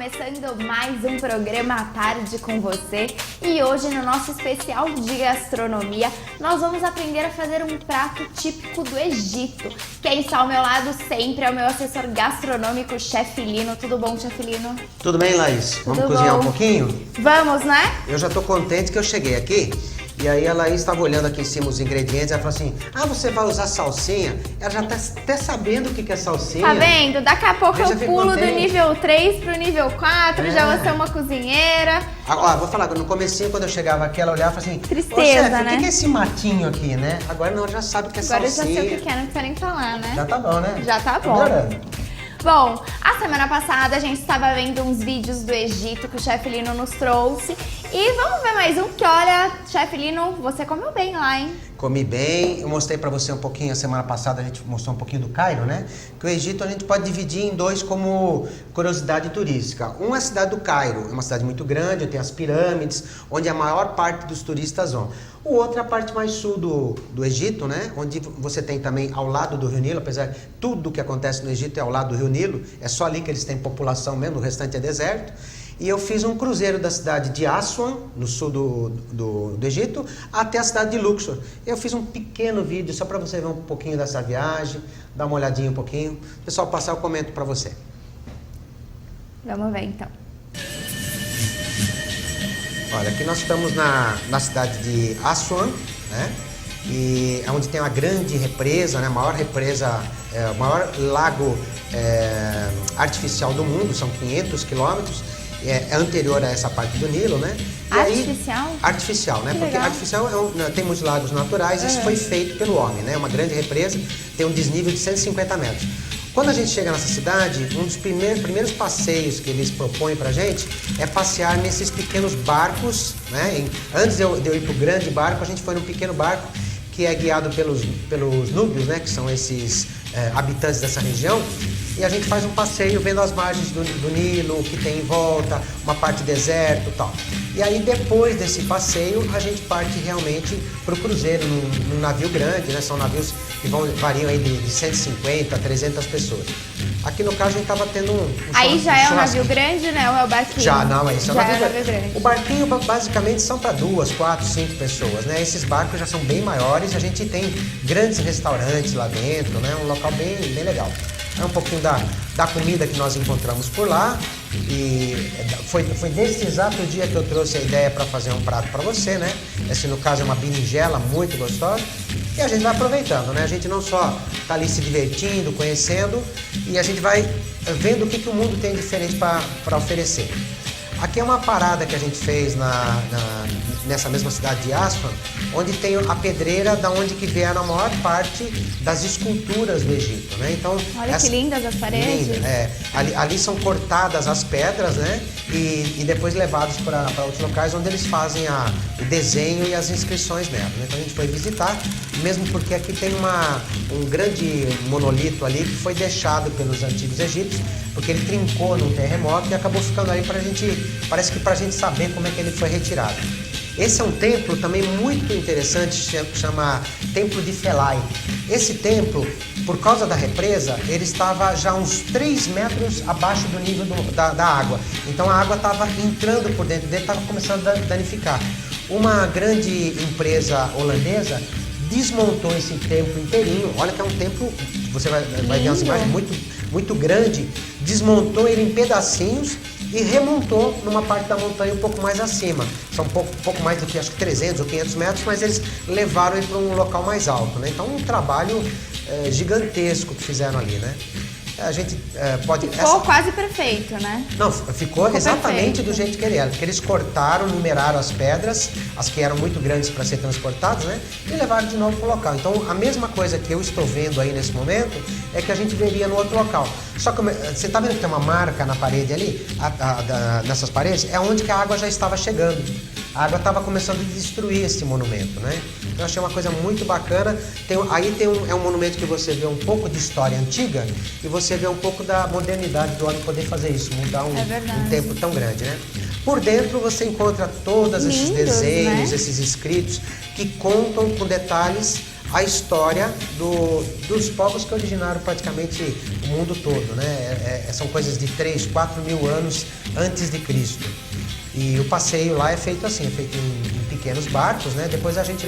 começando mais um programa à tarde com você e hoje no nosso especial de gastronomia nós vamos aprender a fazer um prato típico do Egito. Quem está ao meu lado sempre é o meu assessor gastronômico, Chefe Lino. Tudo bom, Chefe Lino? Tudo bem, Laís? Vamos Tudo cozinhar bom. um pouquinho? Vamos, né? Eu já tô contente que eu cheguei aqui. E aí a Laís estava olhando aqui em cima os ingredientes, ela falou assim, você vai usar salsinha? Ela já tá até sabendo o que é salsinha. Tá vendo? Daqui a pouco Eu já eu fico pulo do contente. nível 3 pro nível 4, já É. vou ser uma cozinheira. Agora, vou falar, no comecinho, quando eu chegava aqui, ela olhava e falava assim, Tristeza, ô, chefe, né? o que é esse matinho aqui, né? Agora não, já sabe o que é Agora eu já salsinha. sei o que é, não precisa nem falar, né? Já tá bom, né? Já tá bom. Melhorando. Bom, a semana passada a gente estava vendo uns vídeos do Egito que o Chefe Lino nos trouxe. E vamos ver mais um, que olha, Chefe Lino, você comeu bem lá, hein? Comi bem, eu mostrei pra você um pouquinho, a semana passada a gente mostrou um pouquinho do Cairo, né? Que o Egito a gente pode dividir em dois como curiosidade turística. Um é a cidade do Cairo, é uma cidade muito grande, tem as pirâmides, onde a maior parte dos turistas vão. O outro é a parte mais sul do Egito, né? Onde você tem também ao lado do Rio Nilo, apesar de tudo que acontece no Egito é ao lado do Rio Nilo, é só ali que eles têm população mesmo, o restante é deserto. E eu fiz um cruzeiro da cidade de Aswan, no sul do Egito, até a cidade de Luxor. Eu fiz um pequeno vídeo só para você ver um pouquinho dessa viagem, dar uma olhadinha um pouquinho. O pessoal passar, eu comento para você. Vamos ver então. Olha, aqui nós estamos na cidade de Aswan, né? E é onde tem uma grande represa, né? A maior represa, o maior lago artificial do mundo, são 500 quilômetros. É anterior a essa parte do Nilo, né? E Artificial? Aí, artificial, né? Que Porque legal. artificial tem muitos lagos naturais, isso foi feito pelo homem, né? Uma grande represa, tem um desnível de 150 metros. Quando a gente chega nessa cidade, um dos primeiros passeios que eles propõem pra gente é passear nesses pequenos barcos, né? Antes de eu ir pro grande barco, a gente foi num pequeno barco que é guiado pelos núbios, né? Que são esses habitantes dessa região. E a gente faz um passeio vendo as margens do Nilo, o que tem em volta, uma parte deserto e tal. E aí depois desse passeio a gente parte realmente para o cruzeiro, num navio grande, né? São navios que variam aí de 150 a 300 pessoas. Aqui no caso a gente estava tendo Aí já é um churrasco. navio grande, né? Ou é o barquinho? Já, não, esse é o Já navio é o navio grande. O barquinho basicamente são para 2, 4, 5 pessoas, né? Esses barcos já são bem maiores, a gente tem grandes restaurantes lá dentro, né? Um local bem legal. É um pouquinho da comida que nós encontramos por lá e foi desse exato dia que eu trouxe a ideia para fazer um prato para você, né? Esse no caso é uma berinjela muito gostosa e a gente vai aproveitando, né? A gente não só tá ali se divertindo, conhecendo e a gente vai vendo o que o mundo tem diferente para oferecer. Aqui é uma parada que a gente fez nessa mesma cidade de Aswan, onde tem a pedreira da onde que vieram a maior parte das esculturas do Egito, né? Então, Olha que lindas as paredes. Linda, ali são cortadas as pedras, né? E depois levadas para outros locais onde eles fazem o desenho e as inscrições nela, né? Então a gente foi visitar, mesmo porque aqui tem um grande monolito ali que foi deixado pelos antigos egípcios, porque ele trincou num terremoto e acabou ficando ali parece que pra gente saber como é que ele foi retirado. Esse é um templo também muito interessante, chama Templo de Philae. Esse templo, por causa da represa, ele estava já uns 3 metros abaixo do nível da água. Então a água estava entrando por dentro dele, estava começando a danificar. Uma grande empresa holandesa desmontou esse templo inteirinho. Olha que é um templo, você vai ver as imagens muito grande. Desmontou ele em pedacinhos e remontou numa parte da montanha um pouco mais acima. São um pouco mais do que acho que 300 ou 500 metros, mas eles levaram ele para um local mais alto, né? Então um trabalho gigantesco que fizeram ali, né? A gente pode... Ficou quase perfeito, né? Não, ficou exatamente perfeito. do jeito que ele era. Porque eles cortaram, numeraram as pedras, as que eram muito grandes para ser transportadas, né? E levaram de novo para o local. Então, a mesma coisa que eu estou vendo aí nesse momento é que a gente veria no outro local. Só que você está vendo que tem uma marca na parede ali, nessas paredes? É onde que a água já estava chegando. A água estava começando a destruir esse monumento, né? Então, eu achei uma coisa muito bacana. É um monumento que você vê um pouco de história antiga e você vê um pouco da modernidade do homem poder fazer isso, mudar um tempo tão grande, né? Por dentro você encontra todos esses desenhos, né? esses escritos que contam com detalhes a história dos povos que originaram praticamente o mundo todo, né? São coisas de 3, 4 mil anos antes de Cristo. E o passeio lá é feito assim, é feito em pequenos barcos, né? Depois eles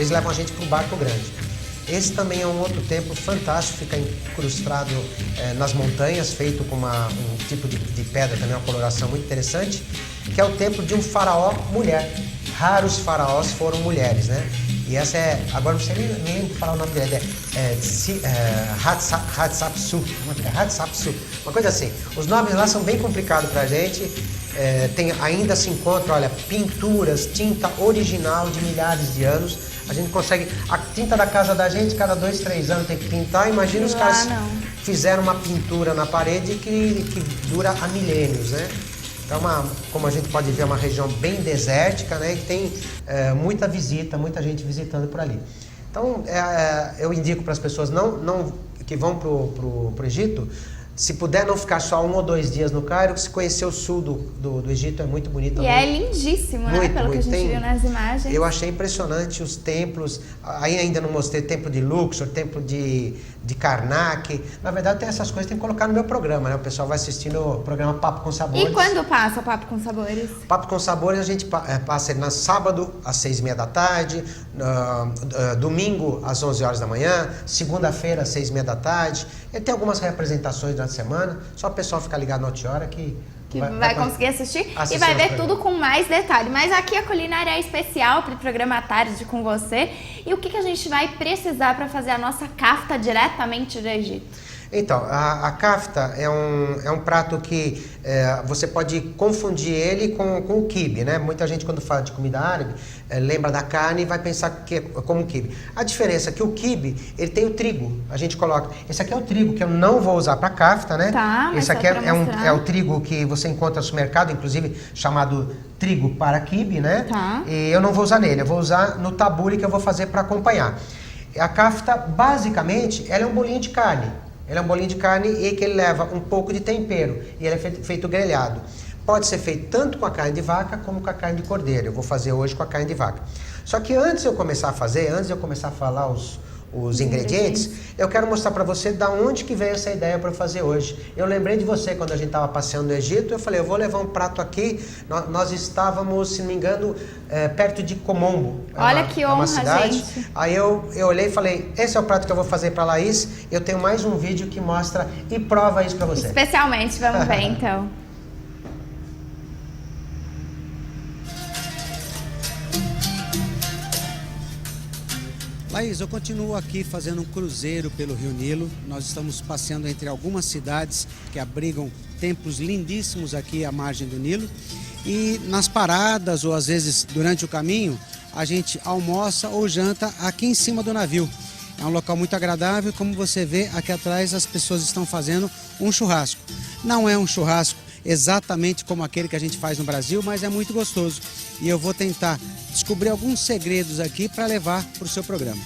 levam a gente para o barco grande. Esse também é um outro templo fantástico, fica incrustado nas montanhas, feito com um tipo de pedra também, uma coloração muito interessante, que é o templo de um faraó mulher. Raros faraós foram mulheres, né? E essa agora não sei nem falar o nome dela, Hatshepsut, uma coisa assim. Os nomes lá são bem complicados pra gente. Ainda se encontra, olha, pinturas, tinta original de milhares de anos. A gente consegue, a tinta da casa da gente, cada 2, 3 anos tem que pintar. Imagina os caras fizeram uma pintura na parede que dura há milênios, né? Então, como a gente pode ver, é uma região bem desértica, né? E tem muita visita, muita gente visitando por ali. Então, eu indico para as pessoas que vão para o Egito, se puder não ficar só 1 ou 2 dias no Cairo, se conhecer o sul do Egito é muito bonito. E é lindíssimo, né? Pelo que a gente viu nas imagens. Eu achei impressionante os templos. Aí ainda não mostrei templo de Luxor, templo de Karnak. Na verdade, tem essas coisas, tem que colocar no meu programa, né? O pessoal vai assistir no programa Papo com Sabores. E quando passa o Papo com Sabores? Papo com Sabores a gente passa ele no sábado, às 6h30 da tarde, domingo, às 11 horas da manhã, segunda-feira, às 6h30 da tarde. Ele tem algumas representações durante a semana, só o pessoal ficar ligado na outra hora que vai conseguir assistir e vai ver tudo com mais detalhe. Mas aqui a culinária é especial para o programa Tarde com você. E o que a gente vai precisar para fazer a nossa kafta diretamente do Egito? Então, a kafta é um prato que você pode confundir ele com o quibe, né? Muita gente, quando fala de comida árabe, lembra da carne e vai pensar que é como o quibe. A diferença é que o quibe, ele tem o trigo. A gente coloca... Esse aqui é o trigo que eu não vou usar para kafta, né? Tá, mas esse aqui é o trigo que você encontra no supermercado, inclusive chamado trigo para quibe, né? Tá. E eu não vou usar nele, eu vou usar no tabule que eu vou fazer para acompanhar. A kafta, basicamente, ela é um bolinho de carne. Ele é um bolinho de carne e que ele leva um pouco de tempero e ele é feito grelhado. Pode ser feito tanto com a carne de vaca como com a carne de cordeiro. Eu vou fazer hoje com a carne de vaca. Só que antes de eu começar a falar os ingredientes, eu quero mostrar para você da onde que veio essa ideia para eu fazer hoje. Eu lembrei de você quando a gente estava passeando no Egito, eu falei, eu vou levar um prato aqui. Nós estávamos, se não me engano, perto de Komombo. Olha que honra, cidade. gente. Aí eu olhei e falei, esse é o prato que eu vou fazer para a Laís. Eu tenho mais um vídeo que mostra e prova isso para você. Especialmente, vamos ver então. Laís, eu continuo aqui fazendo um cruzeiro pelo Rio Nilo. Nós estamos passeando entre algumas cidades que abrigam templos lindíssimos aqui à margem do Nilo. E nas paradas ou às vezes durante o caminho, a gente almoça ou janta aqui em cima do navio. É um local muito agradável, como você vê aqui atrás as pessoas estão fazendo um churrasco. Não é um churrasco exatamente como aquele que a gente faz no Brasil, mas é muito gostoso. E eu vou tentar descobrir alguns segredos aqui para levar para o seu programa.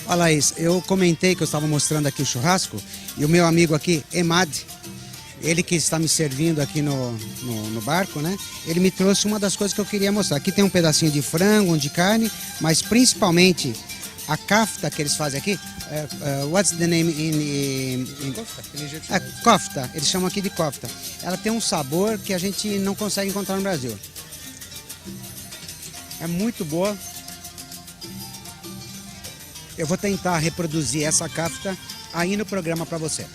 Olha, Laís, eu comentei que eu estava mostrando aqui o churrasco e o meu amigo aqui, Emad, ele que está me servindo aqui no barco, né? Ele me trouxe uma das coisas que eu queria mostrar. Aqui tem um pedacinho de frango, um de carne, mas principalmente a kafta que eles fazem aqui. What's the name in kofta, eles chamam aqui de kofta. Ela tem um sabor que a gente não consegue encontrar no Brasil. É muito boa. Eu vou tentar reproduzir essa kafta aí no programa para você.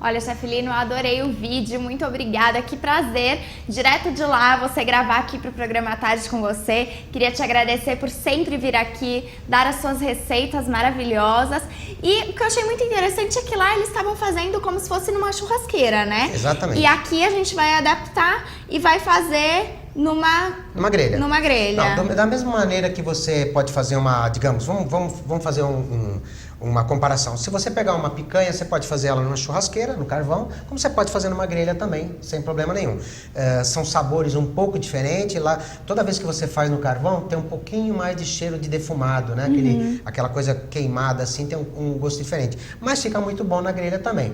Olha, chefe Lino, eu adorei o vídeo, muito obrigada, que prazer, direto de lá, você gravar aqui pro programa à tarde com você. Queria te agradecer por sempre vir aqui, dar as suas receitas maravilhosas. E o que eu achei muito interessante é que lá eles estavam fazendo como se fosse numa churrasqueira, né? Exatamente. E aqui a gente vai adaptar e vai fazer numa grelha. Numa grelha. Não, da mesma maneira que você pode fazer uma, digamos, vamos fazer uma comparação. Se você pegar uma picanha, você pode fazer ela numa churrasqueira, no carvão, como você pode fazer numa grelha também, sem problema nenhum. São sabores um pouco diferentes. Lá, toda vez que você faz no carvão, tem um pouquinho mais de cheiro de defumado, né? Aquela coisa queimada assim, tem um gosto diferente. Mas fica muito bom na grelha também.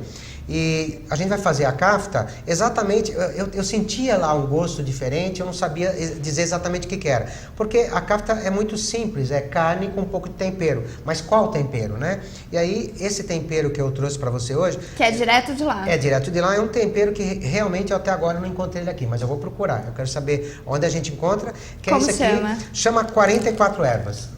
E a gente vai fazer a kafta exatamente, eu sentia lá um gosto diferente, eu não sabia dizer exatamente o que era. Porque a kafta é muito simples, é carne com um pouco de tempero. Mas qual tempero, né? E aí, esse tempero que eu trouxe para você hoje... Que é direto de lá. É direto de lá, é um tempero que realmente eu até agora não encontrei ele aqui, mas eu vou procurar. Eu quero saber onde a gente encontra. Que Como é esse aqui, chama? Chama 44 ervas.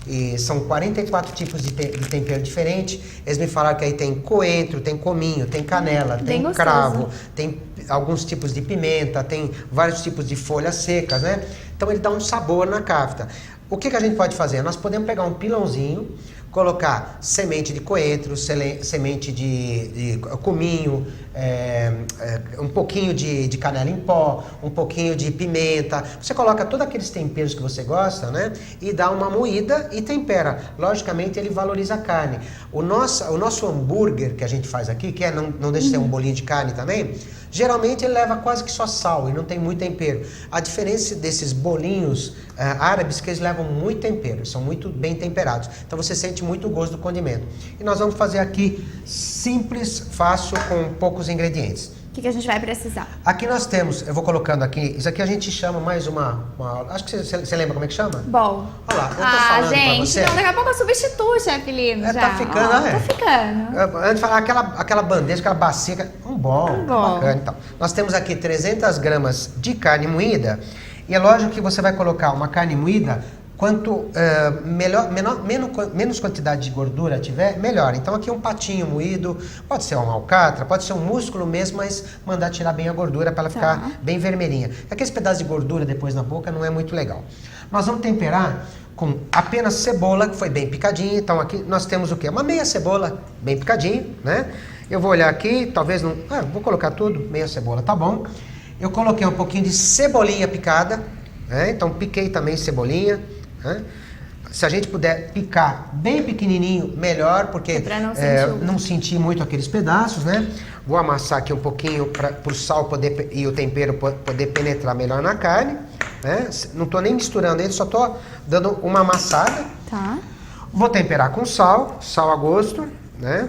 E são 44 tipos de tempero diferentes. Eles me falaram que aí tem coentro, tem cominho, tem canela, Bem tem gostoso. cravo, tem alguns tipos de pimenta, tem vários tipos de folhas secas, né? Então ele dá um sabor na kafta. O que a gente pode fazer? Nós podemos pegar um pilãozinho, colocar semente de coentro, semente de cominho, um pouquinho de canela em pó, um pouquinho de pimenta. Você coloca todos aqueles temperos que você gosta, né? E dá uma moída e tempera. Logicamente, ele valoriza a carne. O nosso hambúrguer que a gente faz aqui, que não deixa de ser um bolinho de carne também, geralmente ele leva quase que só sal e não tem muito tempero. A diferença desses bolinhos árabes é que eles levam muito tempero, são muito bem temperados. Então você sente muito o gosto do condimento. E nós vamos fazer aqui simples, fácil, com poucos ingredientes. O que a gente vai precisar? Aqui nós temos, eu vou colocando aqui, isso aqui a gente chama mais acho que você lembra como é que chama? Bom. Olha lá, eu tô falando pra gente, você. não, daqui a pouco eu substituo, chefe Lino, já. Tá ficando, Tá ficando. Antes de falar aquela bandeja, aquela bacia, bom. Bacana, então. Nós temos aqui 300 gramas de carne moída, e é lógico que você vai colocar uma carne moída, quanto menos quantidade de gordura tiver, melhor. Então aqui um patinho moído, pode ser uma alcatra, pode ser um músculo mesmo, mas mandar tirar bem a gordura para ela ficar bem vermelhinha. Aqueles pedaços de gordura depois na boca não é muito legal. Nós vamos temperar com apenas cebola, que foi bem picadinha. Então aqui nós temos o quê? Uma meia cebola bem picadinho, né? Eu vou olhar aqui, talvez não... vou colocar tudo, meia cebola, tá bom. Eu coloquei um pouquinho de cebolinha picada, né? Então piquei também cebolinha. Se a gente puder picar bem pequenininho, melhor, porque não sentir muito aqueles pedaços, né? Vou amassar aqui um pouquinho para o sal e o tempero poder penetrar melhor na carne, né? Não estou nem misturando ele, só estou dando uma amassada. Tá. Vou temperar com sal a gosto, né?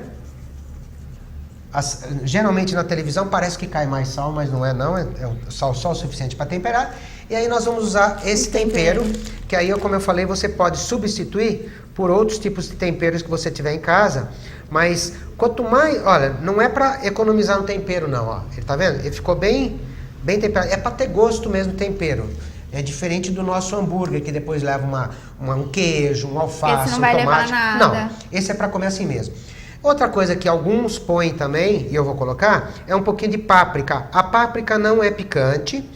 Geralmente na televisão parece que cai mais sal, mas não é não, é sal só o suficiente para temperar. E aí nós vamos usar esse tempero, que aí, como eu falei, você pode substituir por outros tipos de temperos que você tiver em casa. Mas quanto mais, olha, não é para economizar no tempero não, ó. Ele tá vendo? Ele ficou bem temperado. É para ter gosto mesmo o tempero. É diferente do nosso hambúrguer, que depois leva um queijo, um alface, esse não vai tomate. Levar nada. Não, esse é para comer assim mesmo. Outra coisa que alguns põem também, e eu vou colocar, é um pouquinho de páprica. A páprica não é picante.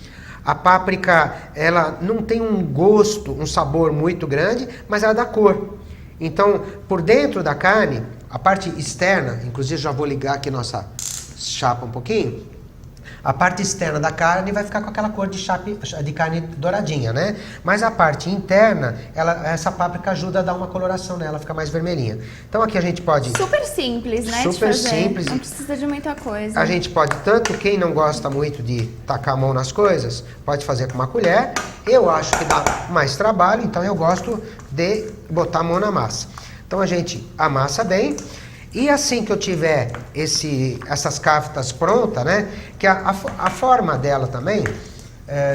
A páprica, ela não tem um gosto, um sabor muito grande, mas ela dá cor. Então, por dentro da carne, a parte externa, inclusive já vou ligar aqui nossa chapa um pouquinho, a parte externa da carne vai ficar com aquela cor de carne douradinha, né? Mas a parte interna, essa páprica ajuda a dar uma coloração nela, fica mais vermelhinha. Então aqui a gente pode... Super simples, né? Super de fazer. simples. Não precisa de muita coisa. A gente pode, tanto quem não gosta muito de tacar a mão nas coisas, pode fazer com uma colher. Eu acho que dá mais trabalho, então eu gosto de botar a mão na massa. Então a gente amassa bem. E assim que eu tiver essas kaftas prontas, né? Que a forma dela também,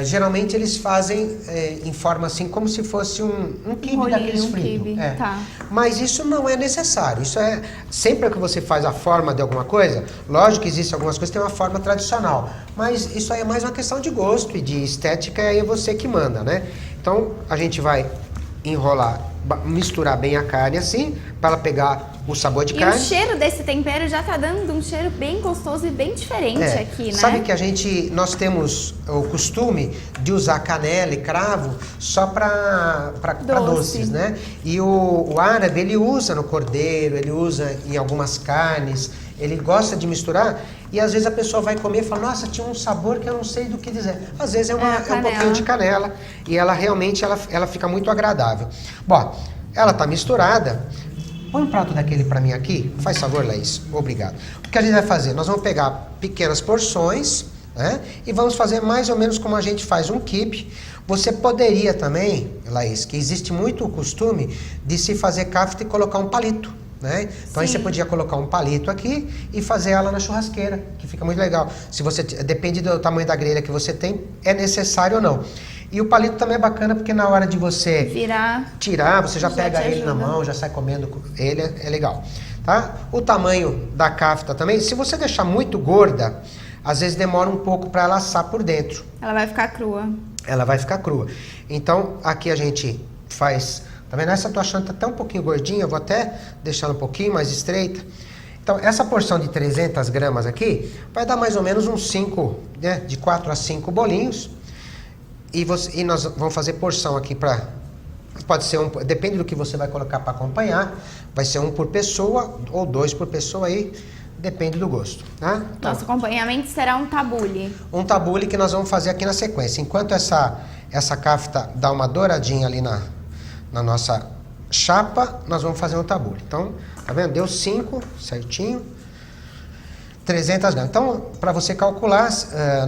geralmente eles fazem em forma assim, como se fosse um quibe daqueles fritos. Tá. Mas isso não é necessário. Isso é sempre que você faz a forma de alguma coisa, lógico que existem algumas coisas que têm uma forma tradicional. Mas isso aí é mais uma questão de gosto e de estética, e aí é você que manda, né? Então a gente vai enrolar misturar bem a carne assim, para ela pegar o sabor de carne. E o cheiro desse tempero já tá dando um cheiro bem gostoso e bem diferente aqui, né? Sabe que nós temos o costume de usar canela e cravo só para doces, né? E o árabe, ele usa no cordeiro, ele usa em algumas carnes, ele gosta de misturar. E às vezes a pessoa vai comer e fala, nossa, tinha um sabor que eu não sei do que dizer. Às vezes é um pouquinho de canela e ela realmente ela fica muito agradável. Bom, ela tá misturada. Põe um prato daquele para mim aqui, faz favor, Laís. Obrigado. O que a gente vai fazer? Nós vamos pegar pequenas porções, né? E vamos fazer mais ou menos como a gente faz um quibe. Você poderia também, Laís, que existe muito o costume de se fazer kafta e colocar um palito, né? Então aí você podia colocar um palito aqui e fazer ela na churrasqueira, que fica muito legal. Se você depende do tamanho da grelha que você tem, é necessário ou não. E o palito também é bacana porque na hora de você tirar, você já pega ele na mão, já sai comendo ele, é legal, tá? O tamanho da kafta também, se você deixar muito gorda, às vezes demora um pouco para ela assar por dentro. Ela vai ficar crua. Ela vai ficar crua. Então, aqui a gente faz... Tá vendo? Essa eu tô achando que tá até um pouquinho gordinha, eu vou até deixar ela um pouquinho mais estreita. Então, essa porção de 300 gramas aqui, vai dar mais ou menos uns 5, né? De 4 a 5 bolinhos. E nós vamos fazer porção aqui para... Pode ser depende do que você vai colocar para acompanhar. Vai ser um por pessoa ou 2 por pessoa aí. Depende do gosto, tá? Então, nosso acompanhamento será um tabule. Um tabule que nós vamos fazer aqui na sequência. Enquanto essa kafta dá uma douradinha ali na nossa chapa, nós vamos fazer um tabule. Então, tá vendo? Deu 5, certinho. 300 gramas. Então, para você calcular,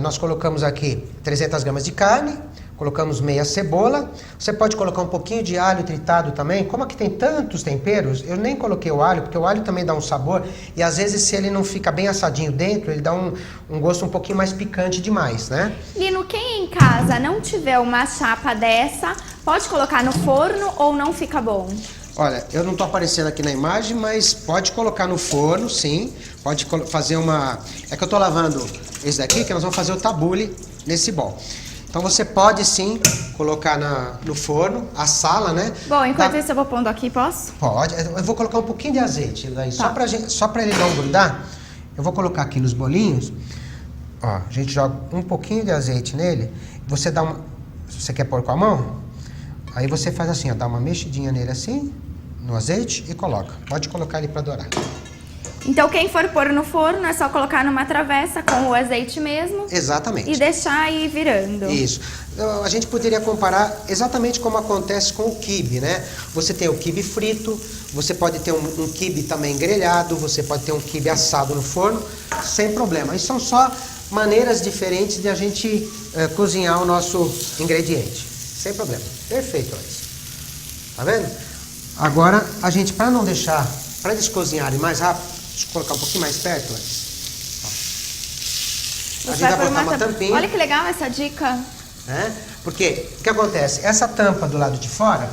nós colocamos aqui 300 gramas de carne, colocamos meia cebola. Você pode colocar um pouquinho de alho tritado também. Como aqui tem tantos temperos, eu nem coloquei o alho, porque o alho também dá um sabor. E às vezes, se ele não fica bem assadinho dentro, ele dá um gosto um pouquinho mais picante demais, né? Lino, quem em casa não tiver uma chapa dessa, pode colocar no forno ou não fica bom? Olha, eu não estou aparecendo aqui na imagem, mas pode colocar no forno, sim. Pode fazer uma... É que eu estou lavando esse daqui, que nós vamos fazer o tabule nesse bol. Então você pode sim colocar no forno, assá-la, né? Bom, enquanto isso eu vou pondo aqui, posso? Pode. Eu vou colocar um pouquinho de azeite, Laís, tá. Só para ele não grudar. Eu vou colocar aqui nos bolinhos. Ó, a gente joga um pouquinho de azeite nele. Você dá uma... Se você quer pôr com a mão, aí você faz assim, ó, dá uma mexidinha nele assim, no azeite e coloca. Pode colocar ele para dourar. Então, quem for pôr no forno, é só colocar numa travessa com o azeite mesmo. Exatamente. E deixar ir virando. Isso. A gente poderia comparar exatamente como acontece com o quibe, né? Você tem o quibe frito, você pode ter um quibe também grelhado, você pode ter um quibe assado no forno, sem problema. E são só maneiras diferentes de a gente cozinhar o nosso ingrediente. Sem problema. Perfeito, Laís. Tá vendo? Agora, a gente, para não deixar, para eles cozinharem mais rápido, deixa eu colocar um pouquinho mais perto, Laís. A gente vai botar uma tampinha. Olha que legal essa dica. Né? Porque, o que acontece? Essa tampa do lado de fora,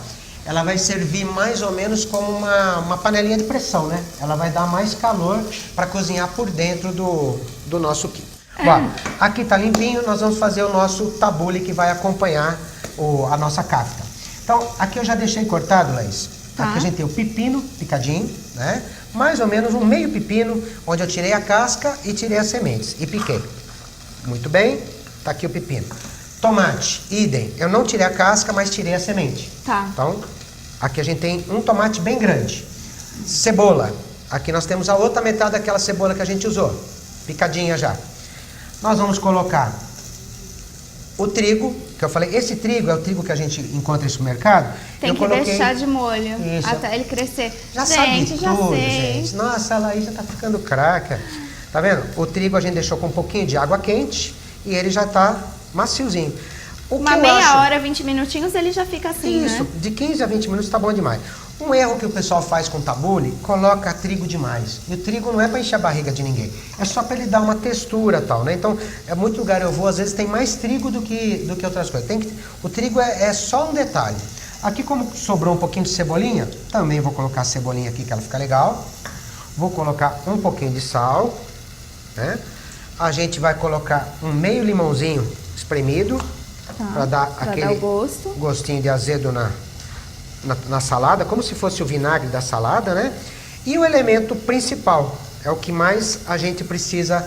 ela vai servir mais ou menos como uma panelinha de pressão, né? Ela vai dar mais calor para cozinhar por dentro do nosso quibe. Bom, aqui tá limpinho, nós vamos fazer o nosso tabule que vai acompanhar a nossa kafta. Então, aqui eu já deixei cortado, Laís. Tá. Aqui a gente tem o pepino picadinho, né? Mais ou menos um meio pepino, onde eu tirei a casca e tirei as sementes e piquei. Muito bem, tá aqui o pepino. Tomate, idem. Eu não tirei a casca, mas tirei a semente. Tá. Então, aqui a gente tem um tomate bem grande. Cebola. Aqui nós temos a outra metade daquela cebola que a gente usou. Picadinha já. Nós vamos colocar o trigo, que eu falei, esse trigo é o trigo que a gente encontra no supermercado. Tem que deixar de molho até ele crescer. Já gente, sabe já tudo, sei. gente. Nossa, a Laís já tá ficando craca. Tá vendo? O trigo a gente deixou com um pouquinho de água quente e ele já tá maciozinho. Uma meia hora, 20 minutinhos, ele já fica assim, isso, né? De 15 a 20 minutos tá bom demais. Um erro que o pessoal faz com tabule, coloca trigo demais. E o trigo não é para encher a barriga de ninguém. É só para ele dar uma textura e tal, né? Então, é muito lugar eu vou, às vezes tem mais trigo do que outras coisas. O trigo é só um detalhe. Aqui, como sobrou um pouquinho de cebolinha, também vou colocar a cebolinha aqui, que ela fica legal. Vou colocar um pouquinho de sal, né? A gente vai colocar um meio limãozinho espremido, para dar aquele o gosto. Gostinho de azedo na salada, como se fosse o vinagre da salada, né? E o elemento principal, é o que mais a gente precisa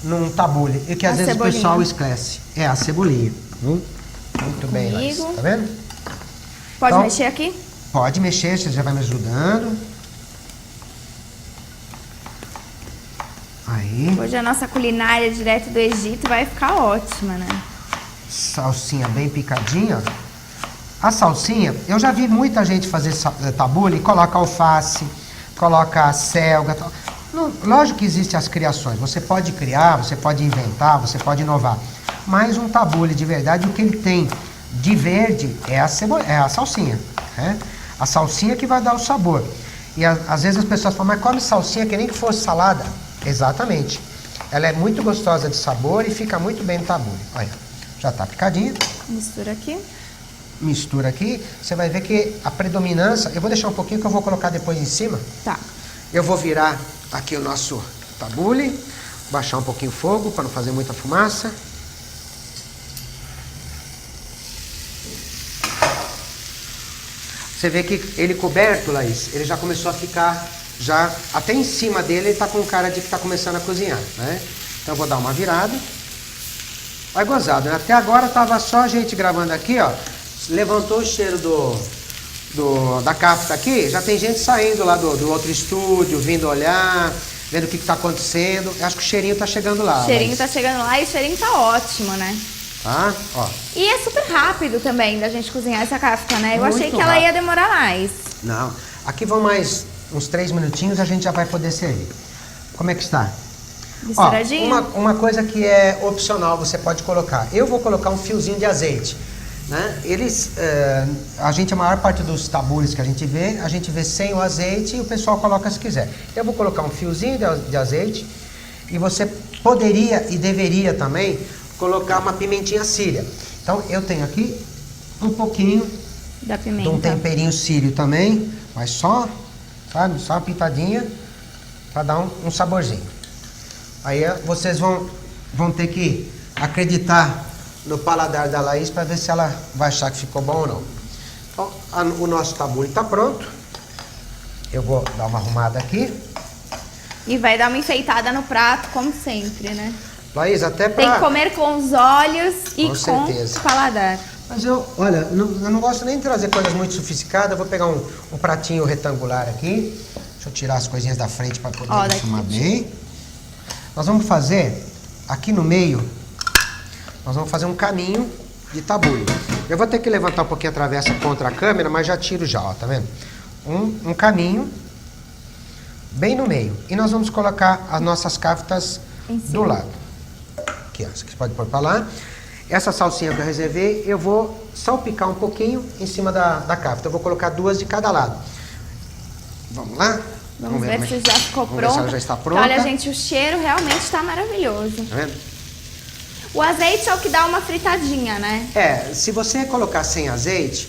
num tabule, e que às vezes o pessoal esquece, é a cebolinha. Muito bem, Laís, tá vendo? Pode então, mexer aqui? Pode mexer, você já vai me ajudando. Aí. Hoje a nossa culinária direto do Egito vai ficar ótima, né? Salsinha bem picadinha. A salsinha, eu já vi muita gente fazer tabule e coloca alface, coloca selga. Lógico que existem as criações. Você pode criar, você pode inventar, você pode inovar. Mas um tabule de verdade, o que ele tem de verde é a salsinha. Né? A salsinha que vai dar o sabor. E às vezes as pessoas falam, mas come salsinha que nem que fosse salada. Exatamente. Ela é muito gostosa de sabor e fica muito bem no tabule. Olha, já tá picadinha. Mistura aqui. Mistura aqui. Você vai ver que a predominância... Eu vou deixar um pouquinho que eu vou colocar depois em cima. Tá. Eu vou virar aqui o nosso tabule. Baixar um pouquinho o fogo para não fazer muita fumaça. Você vê que ele coberto, Laís, ele já começou a ficar... Já até em cima dele ele tá com cara de que está começando a cozinhar, né? Então eu vou dar uma virada. Vai gozado, né? Até agora tava só a gente gravando aqui, ó. Levantou o cheiro da cafta aqui, já tem gente saindo lá do outro estúdio, vindo olhar, vendo o que tá acontecendo. Eu acho que o cheirinho tá chegando lá. O cheirinho tá chegando lá e o cheirinho tá ótimo, né? Tá? Ó. E é super rápido também da gente cozinhar essa kafta, né? Eu Muito achei que ela ia demorar mais. Não. Aqui vão mais uns 3 minutinhos, a gente já vai poder servir. Como é que está? Misturadinho? Ó, uma coisa que é opcional, você pode colocar. Eu vou colocar um fiozinho de azeite. Né? A maior parte dos tabules que a gente vê sem o azeite e o pessoal coloca se quiser. Eu vou colocar um fiozinho de azeite e você poderia e deveria também colocar uma pimentinha síria. Então eu tenho aqui um pouquinho da pimenta. De um temperinho sírio também, mas só, sabe, só uma pitadinha para dar um saborzinho. Aí vocês vão ter que acreditar no paladar da Laís para ver se ela vai achar que ficou bom ou não. Então, o nosso tabule está pronto. Eu vou dar uma arrumada aqui. E vai dar uma enfeitada no prato, como sempre, né? Laís, até para... Tem que comer com os olhos e com o paladar. Mas eu não gosto nem de trazer coisas muito sofisticadas. Eu vou pegar um pratinho retangular aqui. Deixa eu tirar as coisinhas da frente para poder filmar bem. Nós vamos fazer, aqui no meio, nós vamos fazer um caminho de tabule. Eu vou ter que levantar um pouquinho a travessa contra a câmera, mas já tiro já, ó, tá vendo? Um caminho bem no meio. E nós vamos colocar as nossas caftas do lado. Aqui, ó, você pode pôr para lá. Essa salsinha que eu reservei, eu vou salpicar um pouquinho em cima da cafta. Eu vou colocar 2 de cada lado. Vamos lá? Vamos ver se já ficou pronto. Ver se ela já está pronta. Olha, gente, o cheiro realmente está maravilhoso. Tá vendo? O azeite é o que dá uma fritadinha, né? Se você colocar sem azeite,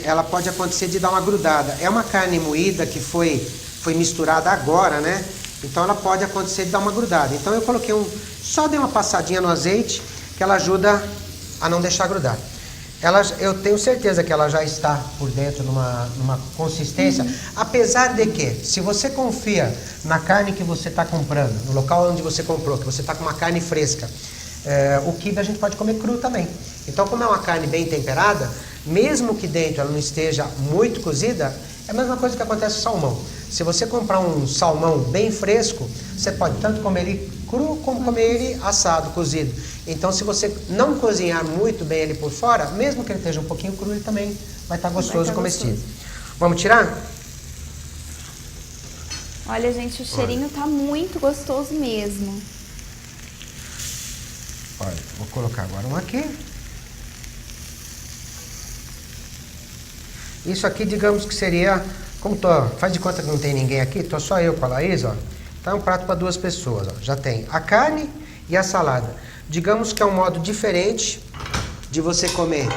ela pode acontecer de dar uma grudada. É uma carne moída que foi misturada agora, né? Então ela pode acontecer de dar uma grudada. Então eu coloquei só dei uma passadinha no azeite, que ela ajuda a não deixar grudar. Eu tenho certeza que ela já está por dentro numa consistência, apesar de que, se você confia na carne que você está comprando, no local onde você comprou, que você está com uma carne fresca, o quibe a gente pode comer cru também. Então, como é uma carne bem temperada, mesmo que dentro ela não esteja muito cozida, é a mesma coisa que acontece com o salmão. Se você comprar um salmão bem fresco, você pode tanto comer ele cru como comer ele assado, cozido. Então, se você não cozinhar muito bem ele por fora, mesmo que ele esteja um pouquinho cru, ele também vai estar gostoso e comestível. Vamos tirar? Olha, gente, o cheirinho tá muito gostoso mesmo. Olha, vou colocar agora um aqui. Isso aqui, digamos que seria... faz de conta que não tem ninguém aqui, tô só eu com a Laís, ó. Então é um prato para 2 pessoas, ó. Já tem a carne e a salada. Digamos que é um modo diferente de você comer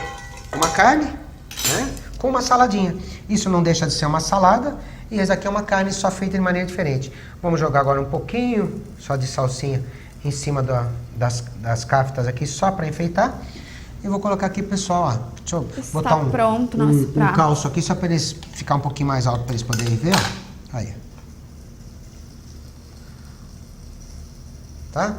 uma carne, né, com uma saladinha. Isso não deixa de ser uma salada e essa aqui é uma carne só feita de maneira diferente. Vamos jogar agora um pouquinho só de salsinha em cima das caftas aqui, só para enfeitar. E vou colocar aqui, pessoal, ó. Deixa eu botar pronto nosso prato. Um calço aqui, só para eles ficar um pouquinho mais alto, para eles poderem ver, ó. Aí. Tá?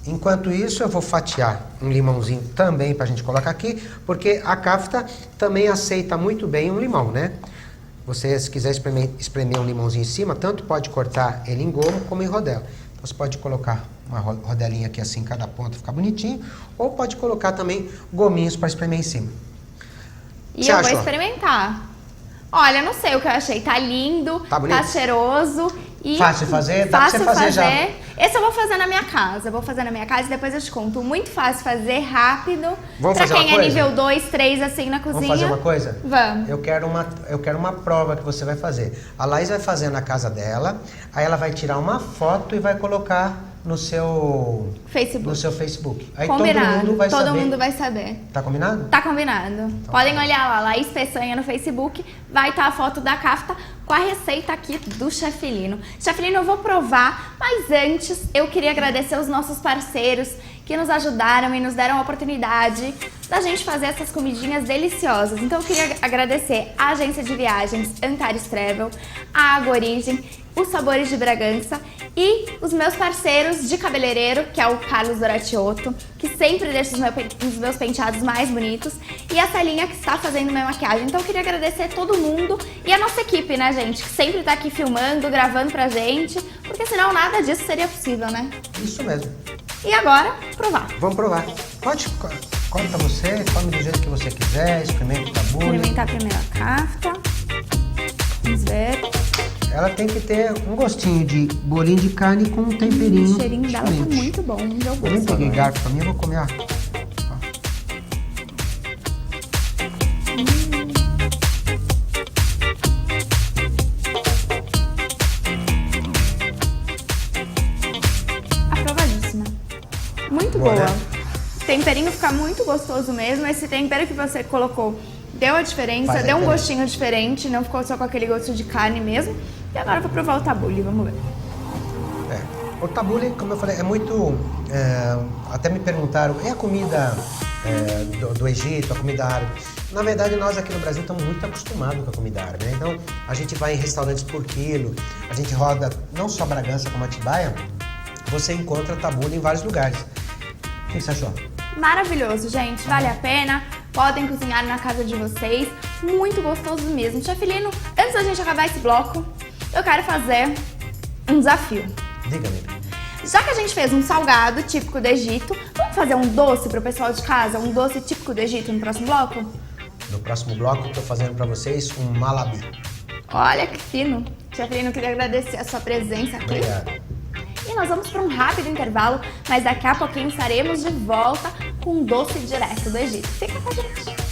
Enquanto isso, eu vou fatiar um limãozinho também pra gente colocar aqui, porque a kafta também aceita muito bem um limão, né? Você, se quiser espremer um limãozinho em cima, tanto pode cortar ele em gomo como em rodela. Então, você pode colocar uma rodelinha aqui assim, cada ponta ficar bonitinho, ou pode colocar também gominhos para espremer em cima. E eu vou experimentar. Olha, não sei o que eu achei. Tá lindo, tá bonito, tá cheiroso. E fácil de fazer, dá pra você fazer já. Esse eu vou fazer na minha casa. Eu vou fazer na minha casa e depois eu te conto. Muito fácil fazer, rápido. Vamos pra fazer quem uma coisa? É nível 2, 3, assim, na cozinha. Vamos fazer uma coisa? Vamos. Eu quero uma prova que você vai fazer. A Laís vai fazer na casa dela, aí ela vai tirar uma foto e vai colocar no seu Facebook. Aí combinado. Todo mundo vai saber. saber. Tá combinado? Tá combinado. Então, podem olhar lá, Laís Peçanha no Facebook. Vai estar a foto da kafta com a receita aqui do Chefe Lino. Chefe Lino, eu vou provar, mas antes eu queria agradecer os nossos parceiros que nos ajudaram e nos deram a oportunidade da gente fazer essas comidinhas deliciosas. Então eu queria agradecer a agência de viagens Antares Travel, a Água Origem, os Sabores de Bragança e os meus parceiros de cabeleireiro, que é o Carlos Doratioto, que sempre deixa os meus penteados mais bonitos, e a Celinha, que está fazendo minha maquiagem. Então eu queria agradecer todo mundo e a nossa equipe, né, gente, que sempre tá aqui filmando, gravando pra gente, porque senão nada disso seria possível, né? Isso mesmo. E agora, provar. Vamos provar. Corta você, come do jeito que você quiser, experimenta o tabule. Experimentar primeiro a kafta. Vamos ver. Ela tem que ter um gostinho de bolinho de carne com um temperinho. O cheirinho dela tá muito bom. Meu Eu nem peguei garfo pra mim, eu vou comer, ó. Aprovadíssima. Muito boa. Né? O temperinho fica muito gostoso mesmo. Esse tempero que você colocou deu a diferença, deu um gostinho diferente, não ficou só com aquele gosto de carne mesmo. E agora eu vou provar o tabule, vamos ver. O tabule, como eu falei, é muito... até me perguntaram, é a comida do Egito, a comida árabe? Na verdade, nós aqui no Brasil estamos muito acostumados com a comida árabe, né? Então, a gente vai em restaurantes por quilo, a gente roda não só Bragança como Atibaia, você encontra tabule em vários lugares. O que você achou? Maravilhoso, gente. Vale a pena. Podem cozinhar na casa de vocês. Muito gostoso mesmo. Chefe Lino, antes da gente acabar esse bloco, eu quero fazer um desafio. Diga-me. Já que a gente fez um salgado típico do Egito, vamos fazer um doce para o pessoal de casa? Um doce típico do Egito no próximo bloco? No próximo bloco, eu tô fazendo para vocês um malabi. Olha que fino. Chefe Lino, queria agradecer a sua presença aqui. Obrigado. E nós vamos para um rápido intervalo, mas daqui a pouquinho estaremos de volta com um doce direto do Egito. Fica com a gente!